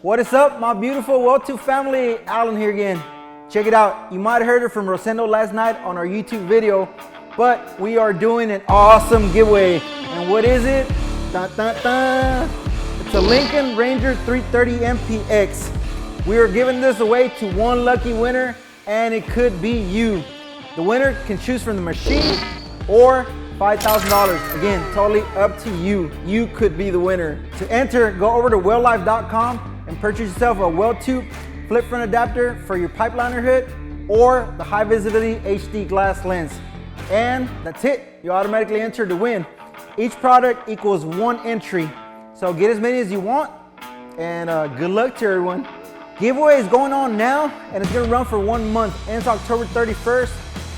What is up, my beautiful WeldTube family? Alan here again. Check it out. You might have heard it from Rosendo last night on our YouTube video, but we are doing an awesome giveaway. And what is it? Dun, dun, dun. It's a Lincoln Ranger 330 MPX. We are giving this away to one lucky winner, and it could be you. The winner can choose from the machine or $5,000. Again, totally up to you. You could be the winner. To enter, go over to weldlife.com and purchase yourself a WeldTube flip front adapter for your pipeliner hood or the high visibility HD glass lens. And that's it. You automatically enter to win. Each product equals one entry. So get as many as you want, and good luck to everyone. Giveaway is going on now, and it's gonna run for 1 month. Ends October 31st.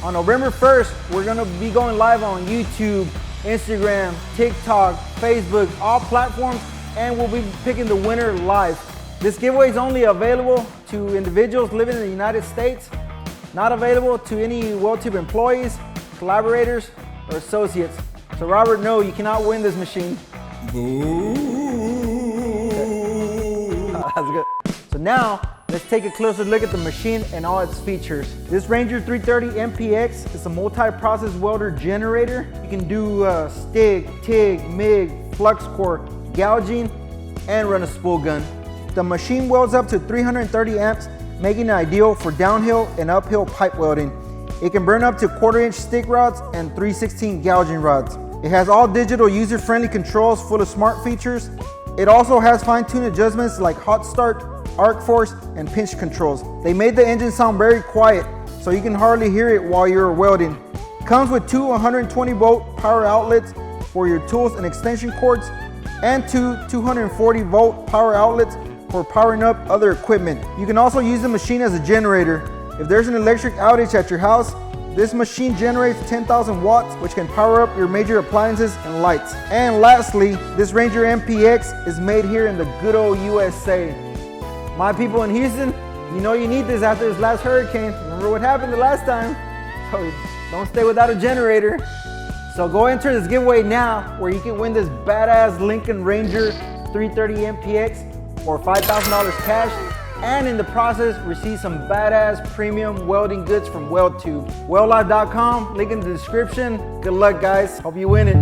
On November 1st, we're gonna be going live on YouTube, Instagram, TikTok, Facebook, all platforms, and we'll be picking the winner live. This giveaway is only available to individuals living in the United States, not available to any WeldTube employees, collaborators, or associates. So Robert, no, you cannot win this machine. That's good. So now, let's take a closer look at the machine and all its features. This Ranger 330 MPX is a multi-process welder generator. You can do stick, TIG, MIG, flux core, gouging, and run a spool gun. The machine welds up to 330 amps, making it ideal for downhill and uphill pipe welding. It can burn up to 1/4-inch stick rods and 3/16 gouging rods. It has all digital user-friendly controls full of smart features. It also has fine-tuned adjustments like hot start, arc force, and pinch controls. They made the engine sound very quiet, so you can hardly hear it while you're welding. Comes with two 120-volt power outlets for your tools and extension cords, and two 240-volt power outlets for powering up other equipment. You can also use the machine as a generator. If there's an electric outage at your house, this machine generates 10,000 watts, which can power up your major appliances and lights. And lastly, this Ranger MPX is made here in the good old USA. My people in Houston, you know you need this after this last hurricane. Remember what happened the last time? So don't stay without a generator. So go enter this giveaway now, where you can win this badass Lincoln Ranger 330 MPX or $5,000 cash, and in the process receive some badass premium welding goods from WeldTube. Weldlife.com, link in the description. Good luck, guys. Hope you win it.